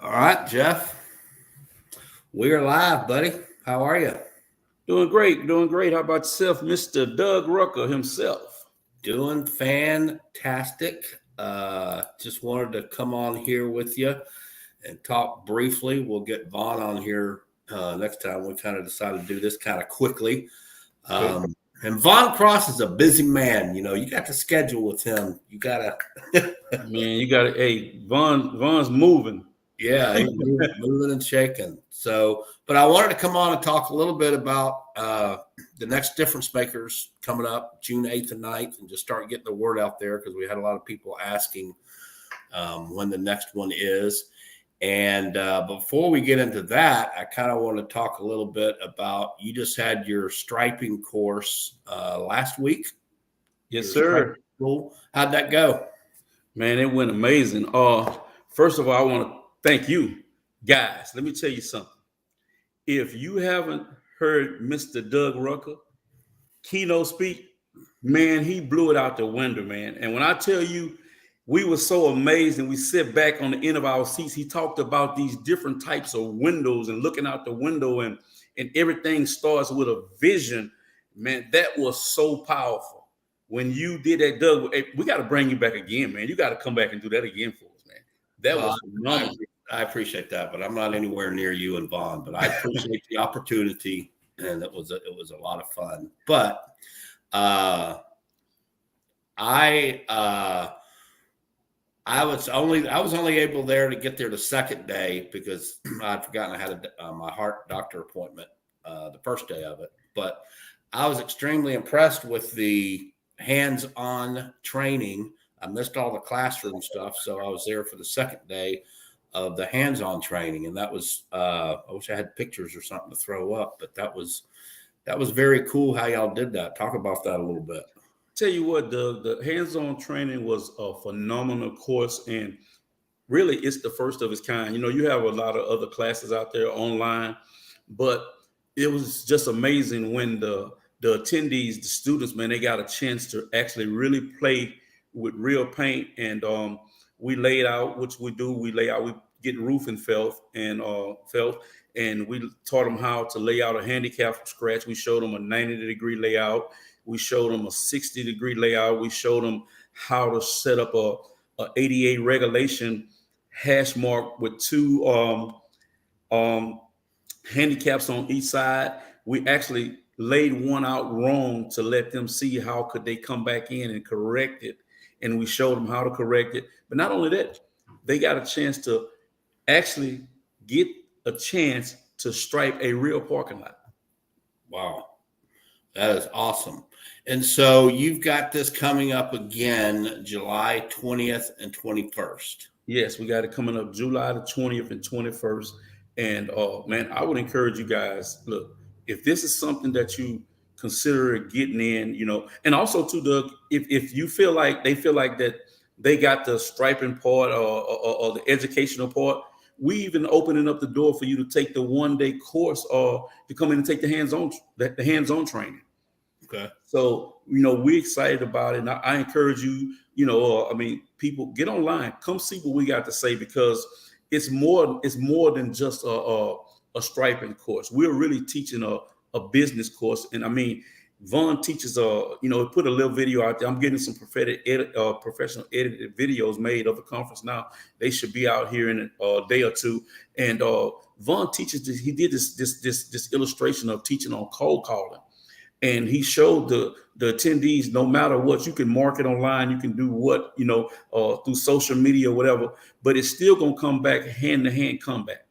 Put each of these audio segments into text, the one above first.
All right, Jeff. We are live, buddy. How are you? Doing great, doing great. How about yourself, Mr. Doug Rucker himself? Doing fantastic. Just wanted to come on here with you and talk briefly. We'll get Vaughn on here next time. We kind of decided to do this kind of quickly. Okay. And Vaughn Cross is a busy man. You know, you got to schedule with him. You got to. Man, you got to, hey, Vaughn's moving. Yeah, he's moving and shaking. So, but I wanted to come on and talk a little bit about the next difference makers coming up June 8th and 9th and just start getting the word out there because we had a lot of people asking when the next one is. And before we get into that, I kind of want to talk a little bit about you just had your striping course last week. Yes, sir. Cool. How'd that go? Man, it went amazing. First of all, I want to thank you guys. Let me tell you something. If you haven't heard Mr. Doug Rucker keynote speak, man, he blew it out the window, man. And when I tell you, we were so amazed and we sit back on the end of our seats. He talked about these different types of windows and looking out the window and everything starts with a vision. Man, that was so powerful. When you did that, Doug, hey, we got to bring you back again, man. You got to come back and do that again for us, man. That was phenomenal. I appreciate that, but I'm not anywhere near you and Vaughn. But I appreciate the opportunity, and it was a lot of fun. But I was only able there to get there the second day because I'd forgotten I had my heart doctor appointment the first day of it. But I was extremely impressed with the hands-on training. I missed all the classroom stuff, so I was there for the second day of the hands-on training, and that was I wish I had pictures or something to throw up, but that was very cool how y'all did that. Talk about that a little bit. Tell you what, the hands-on training was a phenomenal course, and really it's the first of its kind. You know, you have a lot of other classes out there online, but it was just amazing when the attendees, the students, man, they got a chance to actually really play with real paint. And we laid out, which we do, we get roofing felt, and we taught them how to lay out a handicap from scratch. We showed them a 90-degree layout. We showed them a 60-degree layout. We showed them how to set up a 88 regulation hash mark with two handicaps on each side. We actually laid one out wrong to let them see how could they come back in and correct it. And we showed them how to correct it. But not only that, they got a chance to actually get a chance to stripe a real parking lot. Wow. That is awesome. And so you've got this coming up again, July 20th and 21st. Yes, we got it coming up July the 20th and 21st. And man, I would encourage you guys, look, if this is something that you consider getting in, you know, and also too, Doug, if you feel like that they got the striping part or the educational part, we even opening up the door for you to take the one-day course or to come in and take the hands-on training. Okay. So, you know, we're excited about it. And I encourage you, you know, people get online, come see what we got to say, because it's more than just a striping course. We're really teaching a business course. And I mean, Vaughn teaches, put a little video out there. I'm getting some professional edited videos made of the conference now. They should be out here in a day or two. And Vaughn teaches this. He did this illustration of teaching on cold calling. And he showed the attendees, no matter what, you can market online, you can do what, through social media or whatever, but it's still going to come back hand-to-hand combat.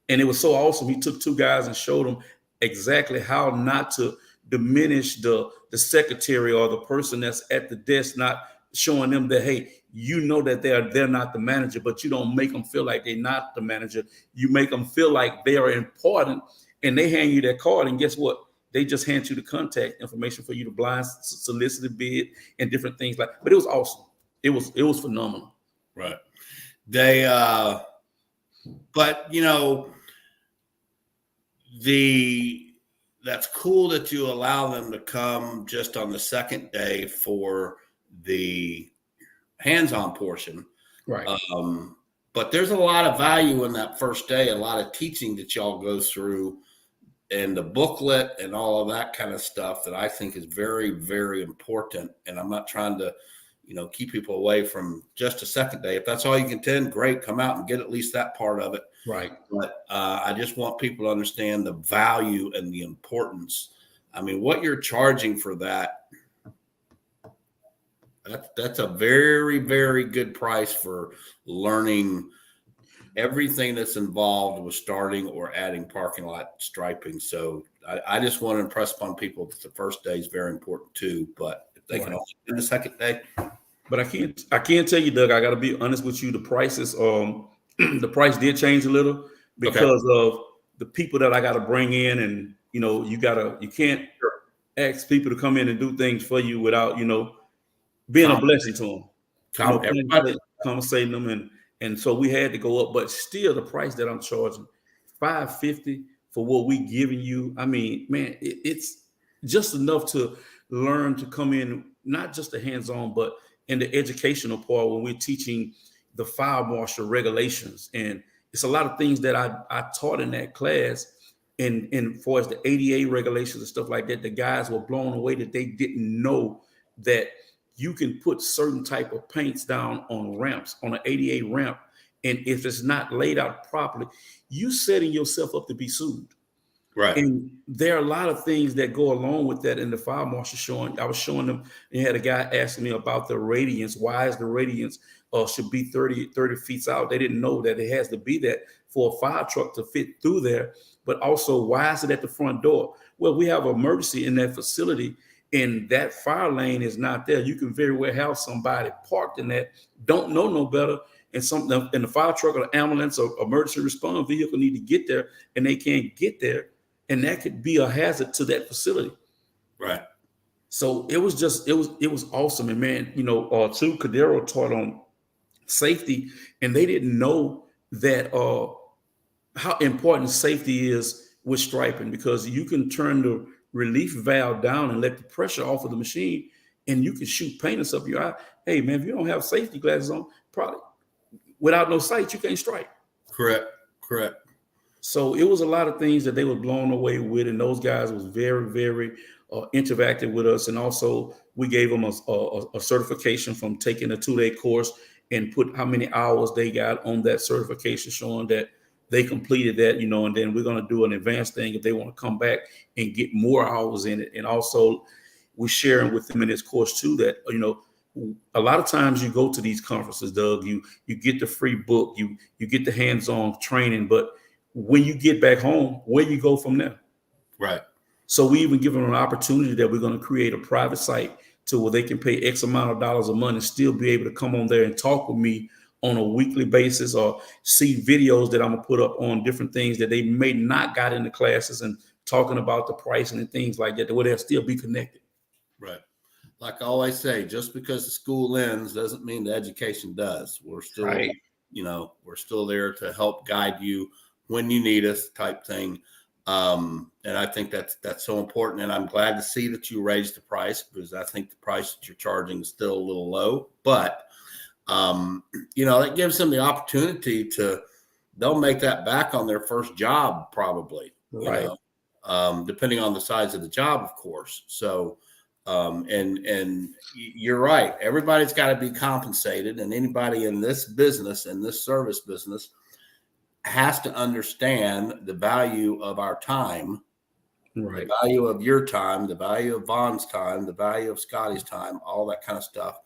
And it was so awesome. He took two guys and showed them exactly how not to diminish the secretary or the person that's at the desk, not showing them that, hey, you know that they're not the manager, but you don't make them feel like they're not the manager. You make them feel like they are important, and they hand you that card, and guess what? They just hand you the contact information for you to blind solicit a bid and different things like. But it was awesome. It was phenomenal. Right. They, but that's cool that you allow them to come just on the second day for the hands-on portion. Right. But there's a lot of value in that first day, a lot of teaching that y'all go through and the booklet and all of that kind of stuff that I think is very, very important. And I'm not trying to, keep people away from just a second day. If that's all you can attend, great, come out and get at least that part of it. Right. But I just want people to understand the value and the importance. I mean, what you're charging for that's a very, very good price for learning everything that's involved with starting or adding parking lot striping. So I just want to impress upon people that the first day is very important too, but if they can also do the second day. But I can't tell you, Doug, I got to be honest with you. The prices, the price did change a little because of the people that I got to bring in. And, you can't ask people to come in and do things for you without, being a blessing to them, compensating them. And so we had to go up, but still the price that I'm charging, $550 for what we giving you. I mean, man, it's just enough to learn to come in, not just the hands-on, but in the educational part when we're teaching the fire marshal regulations. And it's a lot of things that I taught in that class. And for as the ADA regulations and stuff like that, the guys were blown away that they didn't know that you can put certain type of paints down on ramps, on an ADA ramp. And if it's not laid out properly, you setting yourself up to be sued. Right. And there are a lot of things that go along with that in the fire marshal I was showing them, and had a guy asking me about the radiance. Why is the radiance should be 30 feet out? They didn't know that it has to be that for a fire truck to fit through there. But also, why is it at the front door? Well, we have an emergency in that facility, and that fire lane is not there. You can very well have somebody parked in that, don't know no better, and the fire truck or the ambulance or emergency response vehicle need to get there, and they can't get there, and that could be a hazard to that facility. Right. So it was awesome. And man, too, Cadero taught on safety, and they didn't know that how important safety is with striping, because you can turn the relief valve down and let the pressure off of the machine, and you can shoot paint up your eye. Hey man, if you don't have safety glasses on, probably without no sight, you can't strike. Correct. So it was a lot of things that they were blown away with, and those guys was very, very interactive with us. And also we gave them a certification from taking a 2-day course and put how many hours they got on that certification, showing that they completed that, and then we're going to do an advanced thing if they want to come back and get more hours in it. And also we're sharing with them in this course too, that, a lot of times you go to these conferences, Doug, you get the free book, you get the hands-on training, but when you get back home, where you go from there? Right. So we even give them an opportunity that we're going to create a private site to where they can pay X amount of dollars a month and still be able to come on there and talk with me on a weekly basis, or see videos that I'm gonna put up on different things that they may not got in the classes, and talking about the pricing and things like that, where they'll still be connected. Right. Like I always say, just because the school ends doesn't mean the education does. We're still, Right. We're still there to help guide you when you need us, type thing. And I think that's so important. And I'm glad to see that you raised the price, because I think the price that you're charging is still a little low, but that gives them the opportunity they'll make that back on their first job, probably, Right. Depending on the size of the job, of course. So, and you're right. Everybody's got to be compensated, and anybody in this business, in this service business, has to understand the value of our time, Right. the value of your time, the value of Vaughn's time, the value of Scotty's time, all that kind of stuff.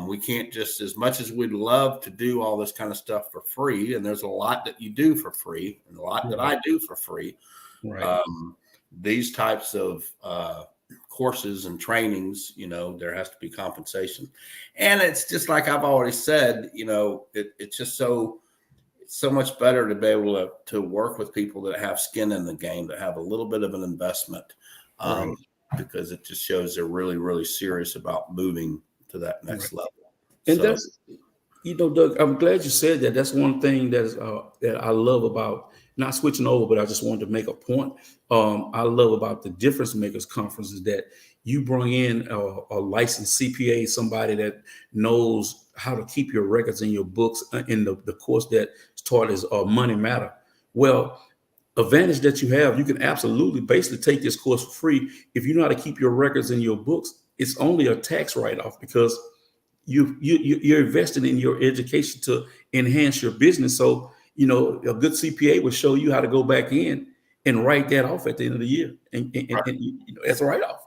We can't just, as much as we'd love to do all this kind of stuff for free, and there's a lot that you do for free and a lot that I do for free. Right. These types of courses and trainings, there has to be compensation. And it's just like I've already said, it's just so much better to be able to work with people that have skin in the game, that have a little bit of an investment, because it just shows they're really, really serious about moving to that next level. And that's, Doug, I'm glad you said that. That's one thing that I love about, not switching over, but I just wanted to make a point. I love about the Difference Makers Conference is that you bring in a licensed CPA, somebody that knows how to keep your records and your books in the course that is taught as Money Matter. Well, advantage that you have, you can absolutely basically take this course for free. If you know how to keep your records and your books, it's only a tax write-off because you're investing in your education to enhance your business. So, a good CPA will show you how to go back in and write that off at the end of the year. And as a write-off.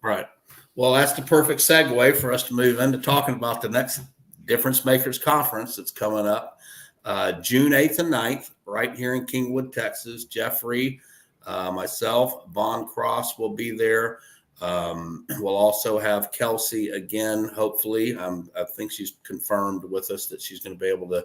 Right. Well, that's the perfect segue for us to move into talking about the next Difference Makers Conference that's coming up June 8th and 9th, right here in Kingwood, Texas. Jeffrey, myself, Vaughn Cross will be there. We'll also have Kelsey again, hopefully. I think she's confirmed with us that she's going to be able to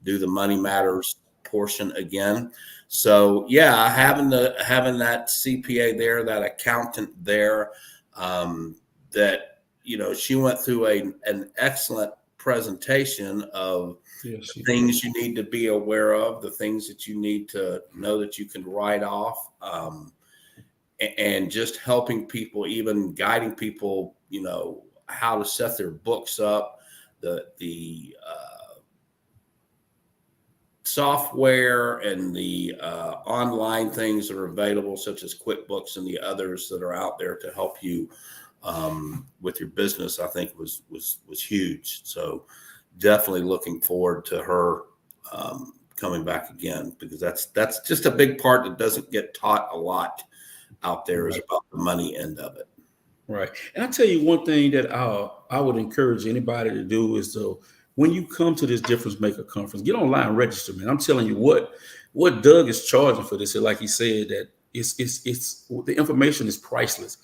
do the Money Matters portion again. So, yeah, having that CPA there, that accountant there, that, she went through an excellent presentation of the things you need to be aware of, the things that you need to know that you can write off, and just helping people, even guiding people, how to set their books up, the software and the online things that are available, such as QuickBooks and the others that are out there to help you with your business, I think was huge. So definitely looking forward to her coming back again, because that's just a big part that doesn't get taught a lot out there, is about the money end of it. Right. And I tell you one thing that I would encourage anybody to do is to, when you come to this Difference Maker Conference, get online, register, man. I'm telling you what Doug is charging for this. Like he said, that it's the information is priceless.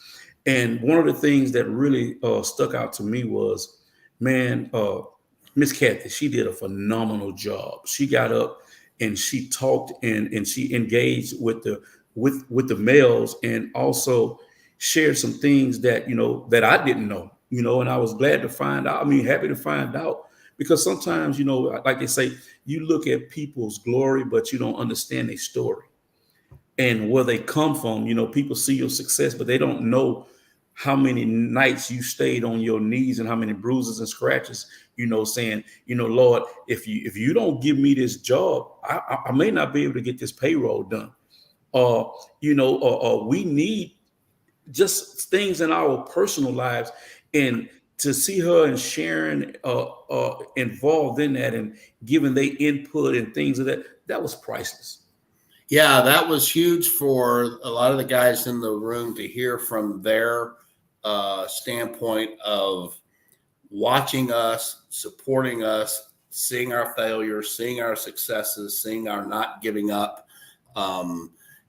And one of the things that really stuck out to me was, man, Miss Kathy, she did a phenomenal job. She got up and she talked and she engaged with the males, and also shared some things that, that I didn't know, and I was glad to find out. I mean, happy to find out, because sometimes, like they say, you look at people's glory, but you don't understand their story and where they come from. People see your success, but they don't know how many nights you stayed on your knees and how many bruises and scratches, saying, Lord, if you don't give me this job, I may not be able to get this payroll done. We need just things in our personal lives, and to see her and Sharon involved in that and giving their input and things of that was priceless. Yeah, that was huge for a lot of the guys in the room to hear from their standpoint of watching us, supporting us, seeing our failures, seeing our successes, seeing our not giving up.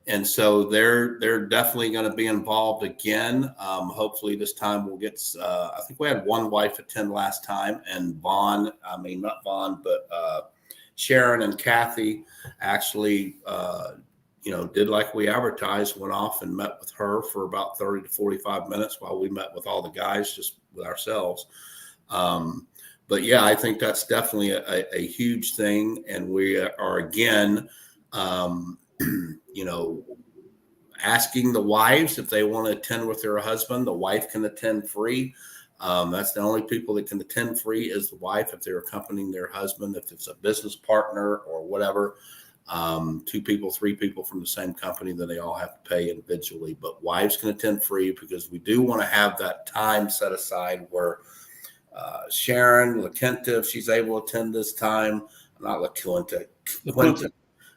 And so they're definitely going to be involved again. Hopefully this time we'll get, I think we had one wife attend last time, and not Vaughn, but Sharon and Kathy actually, did like we advertised, went off and met with her for about 30 to 45 minutes while we met with all the guys, just with ourselves. But yeah, I think that's definitely a huge thing. And we are again, asking the wives if they want to attend with their husband. The wife can attend free. That's the only people that can attend free is the wife if they're accompanying their husband. If it's a business partner or whatever, 2 people, 3 people from the same company, then they all have to pay individually. But wives can attend free, because we do want to have that time set aside where Sharon LaQuinta, if she's able to attend this time, not LaQuinta,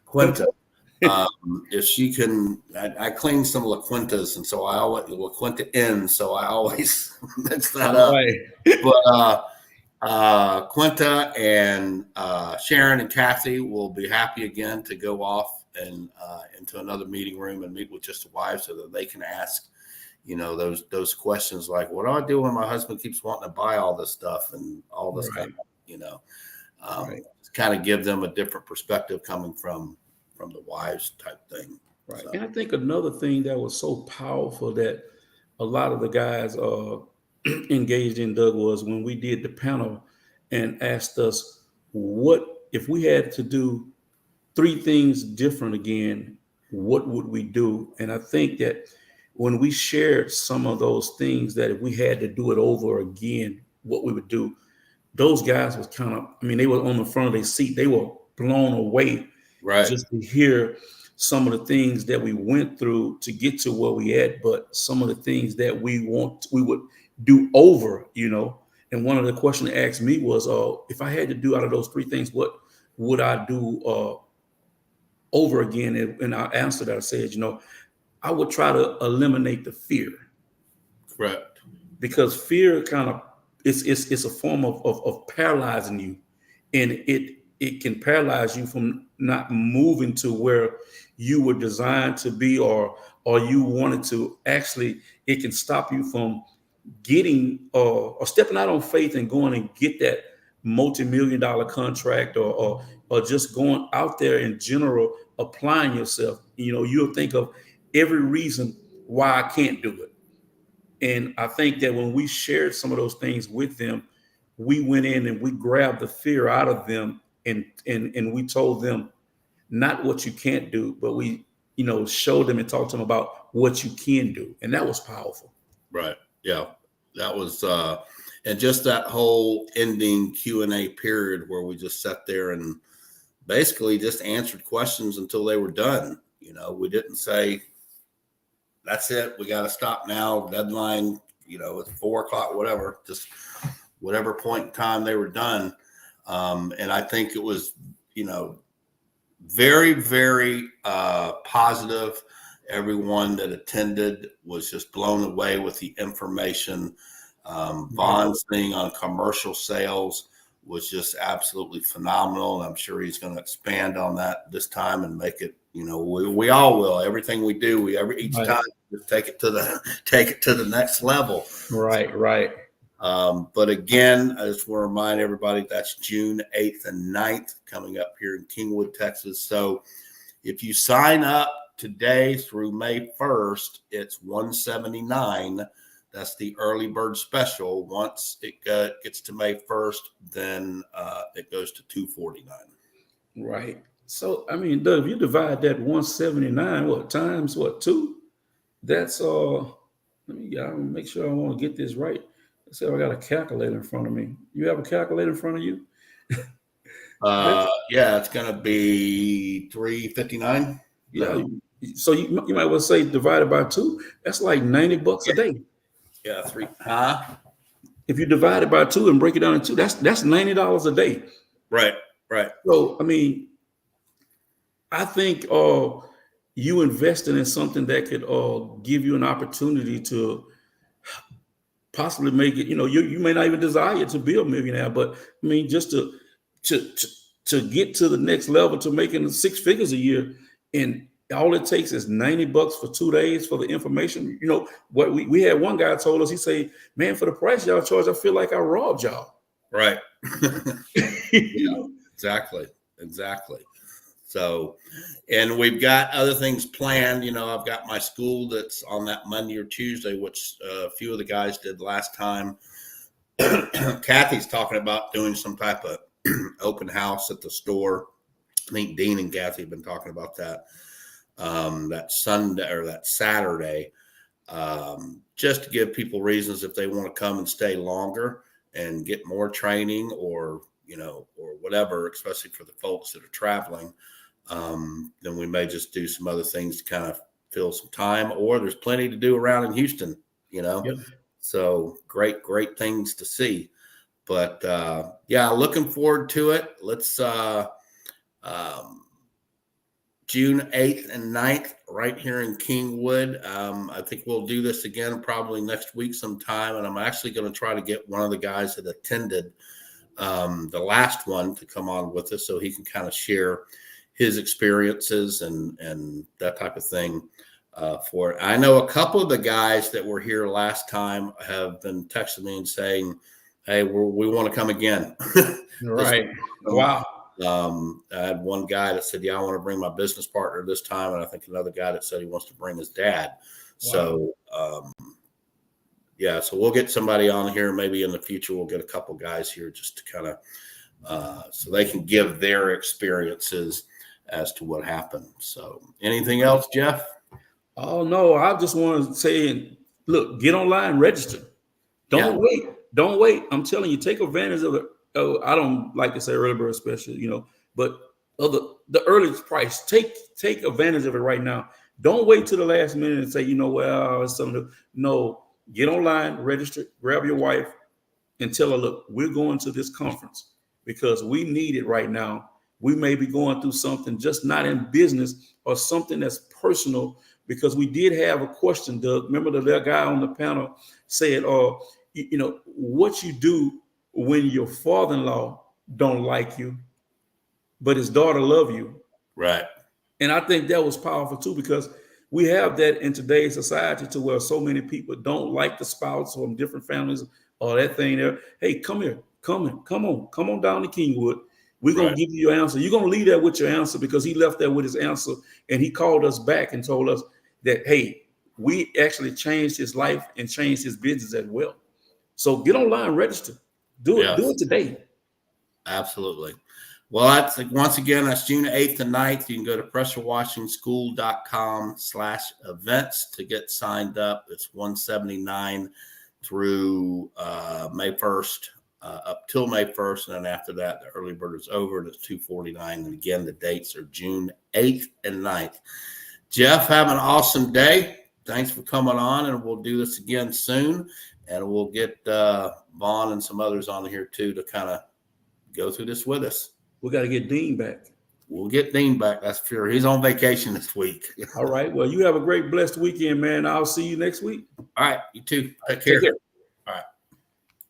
Quinta. If she can, I clean some LaQuintas, and so I always LaQuinta in, so I always mix that up. Right. But Quinta and Sharon and Kathy will be happy again to go off and into another meeting room and meet with just the wives, so that they can ask, those questions like, what do I do when my husband keeps wanting to buy all this stuff and all this kind of, kind of give them a different perspective coming from the wives type thing. Right. So. And I think another thing that was so powerful that a lot of the guys engaged in, Doug, was when we did the panel and asked us, what if we had to do 3 things different again, what would we do? And I think that when we shared some of those things, that if we had to do it over again, what we would do, those guys was kind of, I mean, they were on the front of their seat. They were blown away Right. just to hear some of the things that we went through to get to where we at, but some of the things that we would do over, you know. And one of the questions they asked me was, if I had to do out of those three things, what would I do over again? And I answered that, I said, you know, I would try to eliminate the fear. Correct. Because fear kind of it's a form of paralyzing you, and it can paralyze you from not moving to where you were designed to be, or you wanted to. Actually, it can stop you from getting or stepping out on faith and going and get that multi-million-dollar contract, or just going out there in general, applying yourself. You know, you'll think of every reason why I can't do it. And I think that when we shared some of those things with them, we went in and we grabbed the fear out of them, and we told them not what you can't do, but we, you know, showed them and talked to them about what you can do. And that was powerful. Right. Yeah. That was and just that whole ending Q&A period where we just sat there and basically just answered questions until they were done. You know, we didn't say, that's it, we got to stop now, deadline, you know, it's 4:00, whatever, just whatever point in time they were done. And I think it was, you know, very, very positive. Everyone that attended was just blown away with the information. Vaughn's thing on commercial sales was just absolutely phenomenal. And I'm sure he's going to expand on that this time and make it, you know, we all will. Everything we do, each time just take it to the next level. Right. But again, I just want to remind everybody that's June 8th and 9th coming up here in Kingwood, Texas. So if you sign up today through May 1st, it's $179. That's the early bird special. Once it gets to May 1st, then it goes to $249. Right. So, I mean, Doug, if you divide that 179, times 2? That's let me make sure I want to get this right. Let's say I got a calculator in front of me. You have a calculator in front of you? Yeah, it's going to be $359. Yeah. So you might well say divided by 2. That's like $90 a day. Yeah, If you divide it by 2 and break it down in 2, that's $90 a day. Right. So I mean, I think you investing in something that could give you an opportunity to possibly make it. You know, you may not even desire to be a millionaire, but I mean, just to get to the next level, to making 6 figures a year, and all it takes is $90 for 2 days for the information. You know what we had one guy told us, he said, man, for the price y'all charge, I feel like I robbed y'all. Right. Yeah, exactly. So, and we've got other things planned. You know, I've got my school that's on that Monday or Tuesday, which a few of the guys did last time. Kathy's talking about doing some type of open house at the store. I think Dean and Kathy have been talking about that Sunday or that Saturday, just to give people reasons if they want to come and stay longer and get more training, or, you know, or whatever, especially for the folks that are traveling. Then we may just do some other things to kind of fill some time, or there's plenty to do around in Houston, you know. Yep. So great things to see. But yeah, looking forward to it. Let's June 8th and 9th right here in Kingwood. I think we'll do this again probably next week sometime, and I'm actually going to try to get one of the guys that attended the last one to come on with us so he can kind of share his experiences and that type of thing for it. I know a couple of the guys that were here last time have been texting me and saying, hey, we want to come again. Right. Wow. I had one guy that said, yeah, I want to bring my business partner this time. And I think another guy that said he wants to bring his dad. Wow. So, yeah, so we'll get somebody on here. Maybe in the future, we'll get a couple guys here just to kind of, so they can give their experiences as to what happened. So anything else, Jeff? Oh, no, I just want to say, look, get online, register. Don't wait. I'm telling you, take advantage of I don't like to say early bird special, but the earliest price, take advantage of it right now. Don't wait till the last minute and say, well, it's something to, no, get online, register, grab your wife and tell her, look, we're going to this conference because we need it right now. We may be going through something just not in business or something that's personal, because we did have a question, Doug. Remember the little guy on the panel said, what you do when your father-in-law don't like you, but his daughter love you. Right. And I think that was powerful too, because we have that in today's society to where so many people don't like the spouse from different families or that thing there. Hey, come here, come on down to Kingwood. We're going to give you your answer. You're going to leave there with your answer, because he left there with his answer. And he called us back and told us that, hey, we actually changed his life and changed his business as well. So get online, register. Do it today. Absolutely. Well, once again, that's June 8th and 9th. You can go to pressurewashingschool.com/events to get signed up. It's $179 through May 1st, up till May 1st. And then after that, the early bird is over and it's $249. And again, the dates are June 8th and 9th. Jeff, have an awesome day. Thanks for coming on, and we'll do this again soon. And we'll get Vaughn and some others on here too to kind of go through this with us. We got to get Dean back. We'll get Dean back. That's sure. He's on vacation this week. All right. Well, you have a great, blessed weekend, man. I'll see you next week. All right. You too. Take care.